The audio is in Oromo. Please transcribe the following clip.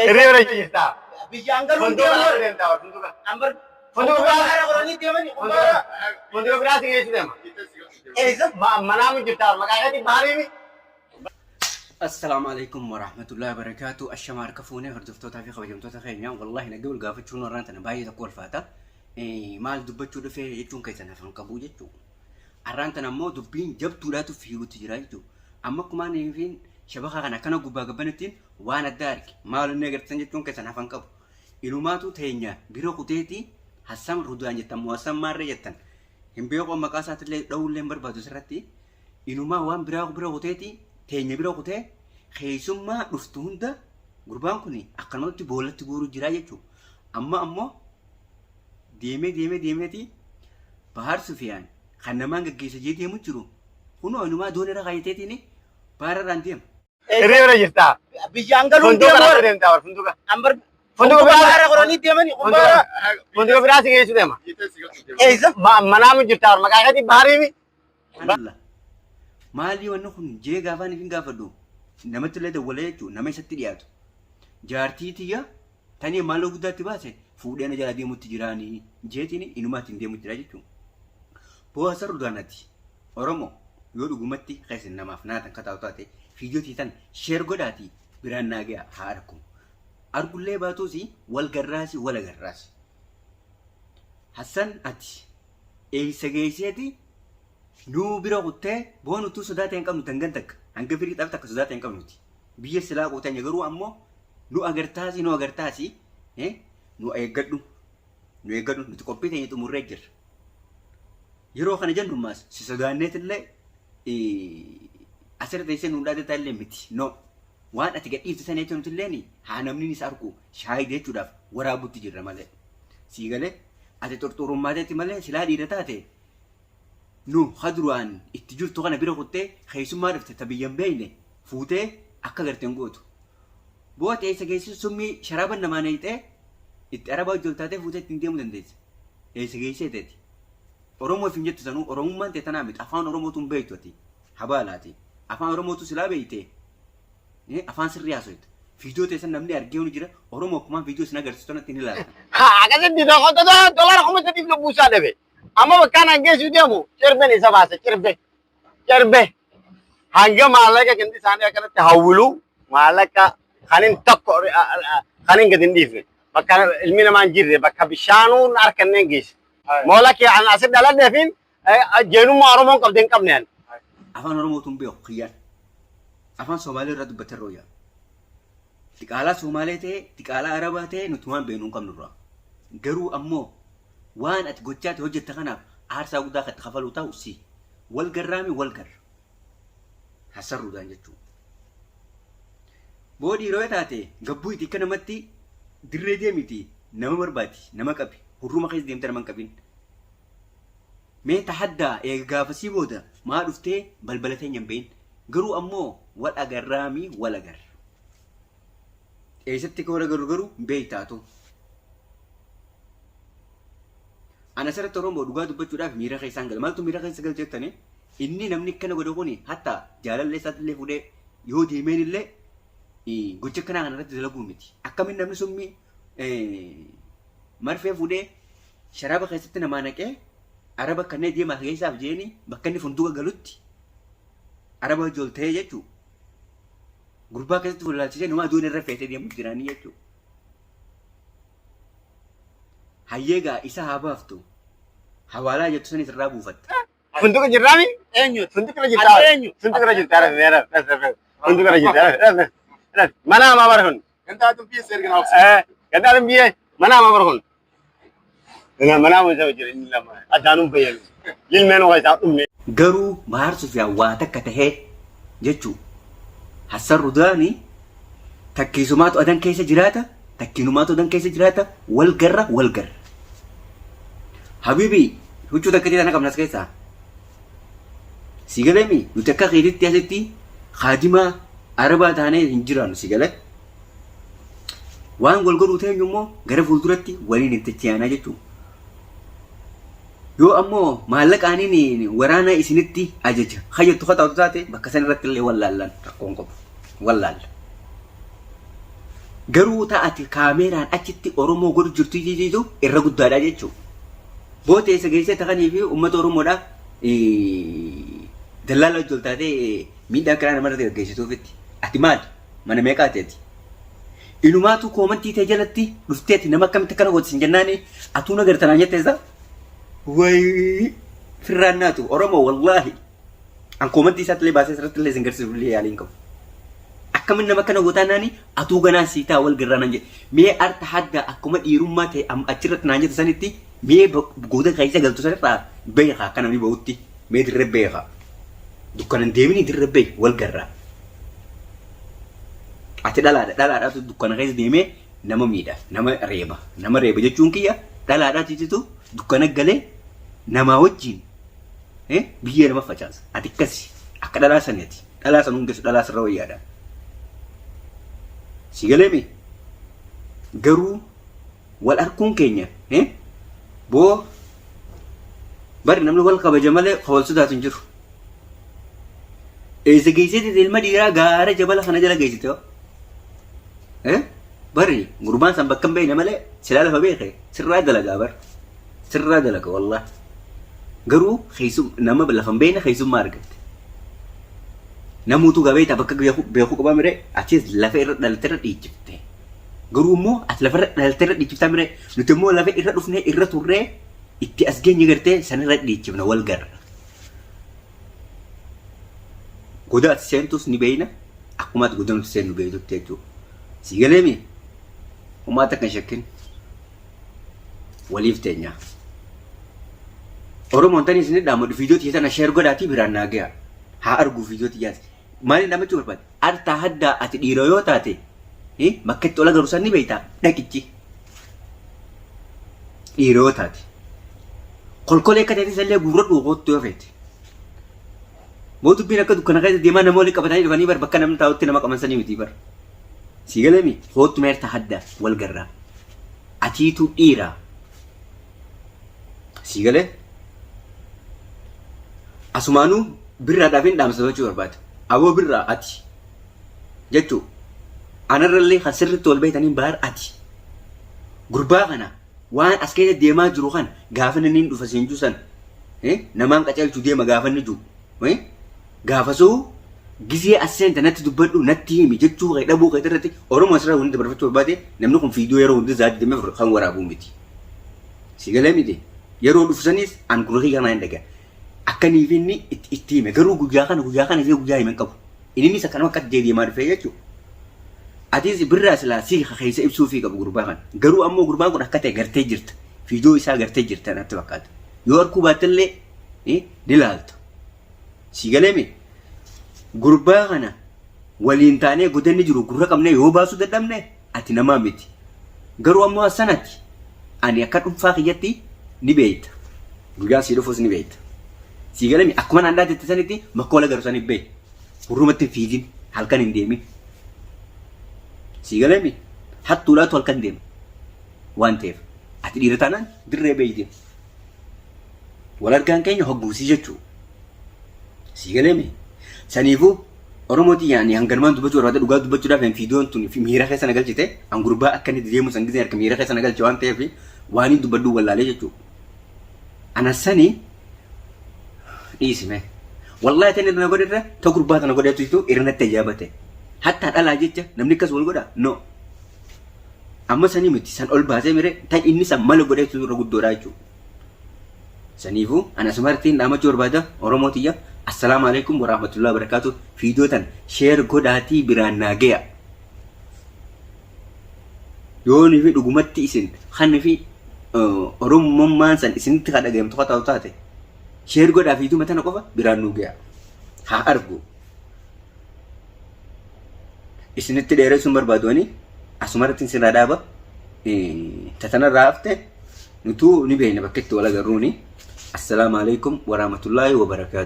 Hiriyoora jirta. Biyyaan galuu deemaa. Ambar Funduuqa biraatti geessu deema. eessa? Manaamu jirta. Maqaa isaatti maaliimi? السلام عليكم ورحمة الله وبركاته. الشمار كفوني هردفتوتا في خبجمتوتا خينيا والله نقول قافتشون ورانتنا باي تقول فاتا مال دبتشو دفي يجون كيسنا فانكبو جتشو arraantana ammoo dubbiin jabtuudhaatu fiiguutti jira jechuudha. Amma akkuma neefiin shabakaa kana kana gubbaa gabbanittiin waan adda arge maal inni agarsiisan jechuun keessan hafan qabu. Ilumaatu teenya bira kuteetii hassam rudaan jettan moo hassam maarree jettan hin beeku maqaa isaatiillee dha'uullee hin barbaadu sirratti ilumaa waan biraa bira kuteetii teenya bira kutee keessummaa dhuftu hunda gurbaan kun akkanumatti boolatti guuruu jira jechuudha. Amma ammoo deemeeti Bahar Sufiyaan kan namaan gaggeessa jee deemu jiru kunoo inumaa doon irra kaayateetiin baararraan deema. Hiriyoora jirta. Biyyaan galuu Funduuqa deemaa. deemta funduuqa. Ambar Funduuqa baara qoranii deemanii. Funduuqa biraatti geessu deema. Eessa? Manaamu jirta. Maqaa isaatti maaliimi? Maalii wanni kun jee gaafaan ifin gaafadhu namatti illee dawwalee jechuun nama isatti dhiyaatu. Jaartii tiyya tanii maaloo guddaatti baase fuudhee na jala deemutti jiraanii jeetiin inumaatti hin deemutti jira jechuudha. Bohaasa Rudaanati Oromoo yoo dhugumatti keessan namaaf naatan kataa'u taate fiidiyootii tan sheer godhaati biraan naagee haa argu. Argullee baatuusi wal garraasi wal agarraasi. Hassan ati eessa geesseeti nuu bira kuttee boonu utuu sodaatee hin qabnu tangan takka hanga firii dhaaf takka sodaatee hin qabnuti. Biyya silaa qootanya garuu ammoo nu agartaasi nu eeggadhu nuti qophii teenya xumurree jirra. Yeroo kana jennu maas si sodaanneetillee asirra teessee nu dhaate taallee miti no waan ati gadhiifte sana jechuun illee haa namni isa argu shaayii jechuudhaaf waraabutti jirra malee sii galee ati xurxurummateetti malee silaa dhiira taate nu haduraan itti jirtu kana bira kuttee keessummaa dhufte tabiyyan beeyne fuutee akka garteen gootu boota eessa geessu summii sharaaban namaa neeyxee itti arabaa hojjoltaatee fuutee ittiin deemuu dandeessa eessa geesseeteeti. Oromoo fi jettu sanuu Oromummaan ta'e tanaa miti afaan Oromootu hin beektu ati habaalaati afaan Oromootu silaa beeyte afaan sirrii haasofte fiidiyoo teessan namni argee ni jira Oromoo akkuma fiidiyoo sin agarsiisu tanatti ni ilaala. Akkasitti dolara kuma sadiif lubbuusaa dhabe. Amma bakkaan hangeessuu deemu cirben isa baase cirbe hanga maallaqa gandi isaanii akkanatti hawwilu maallaqa kanin tokko kanin gadi hin dhiifne bakka ilmi namaa hin jirre bakka bishaanuun harkanneen geesse. Moolaki an asir dalan defin jeenummaa Oromoon qabdee hin qabne ani. Afaan Oromootu hin beeku kiyyaan afaan Somaalee irraa dubbatarra hooyaa. Xiqaalaa Somaalee ta'e xiqaalaa Arabaa ta'e nuti waan beeknu hin qabnurraa. Garuu ammoo waan ati gochaatti hojjetta kanaaf aarsaa guddaa kan kafaluu ta'u si wal garraami wal garra. Hassan Rudaan jechuudha. Boodii yeroo taate gabbuu itti akka namatti dirree deemiti nama barbaadi nama qabi. Hurruma keessa deemtee nama hin qabin. Mee tahaddaa eega gaafasii booda maa dhuftee balbala teenya hin beeyin. Garuu ammoo wal agarraami wal agarra. Eessatti akka wal agarru garuu hin beektaatu. Ana asirratti Oromoo dhugaa dubbachuudhaaf miira keessaan gala. Maaltu miira keessa galcha jettanii inni namni akkana godhu kuni hatta jaalallee isaatiillee fuudhee yoo deemeen illee gocha akkanaa kanarratti dalaguu miti. Akkamiin namni summii marfee fuudhee sharaaba keessatti namaa naqee araba kanneen deemaa keessaaf jeeni bakka inni funduuqa galutti araba ijooltee jechuudha. Gurbaa keessatti fuulaalchisee namaa aduun irra feetee deemu jiranii jechuudha. Hayyeegaa isa haa baaftu hawaalaa jettu sanis irraa buufatta. Funduuqa jirraami? Eenyu? Funduuqa jirtaa? Eenyu? Funduuqa jirtaa? Funduuqa jirtaa? Mana amaa bara kun? Gandaatuun biyya seergina obsa. Gandaatuun biyya mana amaa bara kun? Mana amaa isa jira inni lama adaanuun fayyadu. Ilmeen waa isaa dhumne. Garuu Bahar Sufiyaan waa takka tahee jechuudha. Hassan Rudaanii takkiisumaatu adan keessa jiraata takkiinumaatu adan keessa jiraata wal garra. Habibii huccuu takka ta'e qabnas keessaa. Si galeemi nuti akka keetitti asitti haadimaa Arabaa taanee hin jiraannu si galee. Waan wal godhuu ta'e immoo gara fuulduratti waliin itti ciyaanaa jechuudha. Yoo ammoo maallaqaaniin waraana isinitti ajaja hayyattu kataatu taate bakka san irratti illee wallaallan rakkoon qabu wallaalla. Garuu taati kaameraan achitti Oromoo godhu jirtu jijiitu irra guddaadha jechuudha. Boota isa geessee takanii fi uummata Oromoodhaaf dallala hojjoltaatee miidhaa karaa namarratti gaggeessituufitti. Ati maali? Mana meeqaa ta'eeti? Inumaatu koomantii ta'e jalatti dhufteeti nama akkamitti akkana godhisin jennaani atuun agartanaa jetteessa? Wayi firraan naatu Oromoo wallaahi. An koomantii isaatti illee baasee asirratti illee singarsiisu illee yaaliin qabu. Akkamin nama kana gootaa naani atuu ganaa siitaa wal garraa nan jedhe. Mee arta hadda akkuma dhiirummaa ta'e achirratti naan jette sanitti mee goota keessa galtu sanirraa beekaa akka namni bahutti mee dirree beekaa. Dukkanan deemini dirree beekaa wal garraa. Ati dhalaadhaatu dukkana keessa deemee nama miidha nama reeba jechuun kiyya dhalaadhaatiitu dukkana galee namaa wajjin biyya nama facaasa. Ati akkasi akka dhalaa saniiti dhalaa san hundeessu dhalaa sirra wayyaadha. Si galeemi garuu wal arguun keenya boo bari namni wal kabaja malee wal sodaatu hin jiru. Eessa geessite ilma dhiiraa gaara jabala kana jala geessite bari gurbaan san bakka hin beekne malee silaa lafa beeke sirraa dalagaa bar sirraa dalaga wallah garuu nama lafa hin beekne keessummaa argatte. Namuutu gabeeta bakka beeku qaba mire achis lafa irra dhalatee irra dhiichifte. Garuu immoo ati lafa irra dhalatee irra dhiichifta mire nuti immoo lafa irra dhufnee irra turree itti as geenye gartee san irra dhiichifna wal garra. Goda ati seentus ni beeyna akkuma ati goda nuti seenu beeytutti jechuudha. Si galeemi uumaa takka shakkin waliif teenya. Oromoon tanii isin dhaamu viidiyoo tiisana sheer godhaatii biraan naa gahaa. Haa argu viidiyoo tiyyaati. Maali nama cufa barbaade? Artaa haddaa ati dhiira yoo taate bakka itti ola garuu san ni beeytaa dhaqichi. Dhiira yoo taate. Kolkolee akka ta'e illee gurra dhuukootti yoo feete. Mootummaan akka dukkana keessa deemaa nama waliin qabatanii dhufanii bar bakka namni taa'utti nama qabansanii miti bar. Si galami hootu meerta haddaa wal garraa. Atiitu dhiiraa. Si galee? Asumaanuu birraadhaaf hin dhaamsa jechuu barbaada. Aboo birraa ati jechuun anarrallee kan sirriitti wal beekaniin baar ati. Gurbaa kana waan as keessa deemaa jiru kan gaafa inni hin dhufa seenjuu san namaan qaceelchuu deema gaafa inni jiru. Gaafasuu gisee as seenta natti dubbadhu natti himi jechuu kee dhabuu kee irratti Oromoo asirraa hundi barbaachuu barbaade namni kun viidiyoo yeroo hundi zaati deemee kan waraabuu miti. Si galee miti yeroo dhufusanis an gurra kana hin dhagaa. Akkanii fi inni itti hime garuu guyyaa kana guyyaa himan qabu. Inni isa kanuma akka deemaa dhufee jechuudha. Atis birraa silaa si keessa ibsuu fi qabu gurbaa kana. Garuu ammoo gurbaan kun akka ta'e gartee jirta. Viidiyoo isaa gartee jirta natti fakkaata. Yoo harkuu baattallee ni laalta. Si galeemi gurbaa kana waliin taanee godanni jiru gurra qabnee yoo baasuu dadhabne ati namaa miti. Garuu ammoo asanatti ani akka dhuunfaa kiyyatti ni beeyta. Guyyaa si dhufuus ni beeyta. Si galami akkuma naannaa jettee sanitti makka wala garuu saniif beey. Hurrumatti fiigin halkan hin deemin. Si galami hattuudhaatu halkan deema. Waan ta'eef ati dhiira taanaan dirree beeyti. Wal argaan keenya hogguusii jechuudha. Si galami saniifuu Oromooti yaani hanganumaan dubbachuu barbaada dhugaa dubbachuudhaaf viidiyoon tun miira keessa nagalchite an gurbaa akka inni deemu san gisee harka miira keessa nagalche waan ta'eef waan hin dubbadhu wallaalee jechuudha. Anasanii dhiisime. Wallahi tani na godhirra ta gurbaa tana godhatu irnatti ajaabate. Hatta dhalaa jecha namni akkas wal godha no. Amma sanii miti san ol baasee mire tan inni san mala godhatu irra guddoodha jechuudha. Saniifuu ana sumartiin dhaamachuu barbaada Oromootiyya. Assalamu alaikum warahmatullahi wabarakatuh. Video tan share godhaatii biraan naa gaya. Yoo ni fi dhugumatti isin kan fi Oromummaan san isinitti kan dhagahamtu ta'u taate share godhaa video matana qofa biraan nu gaya. Haa argu. Isinitti dheeressuun barbaadoni asumarratti sirraa dhaaba. Tatanarraa hafte nutuu ni beekna bakka itti wal agarruuni. Assalamu alaikum warahmatullahi wabarakatuh.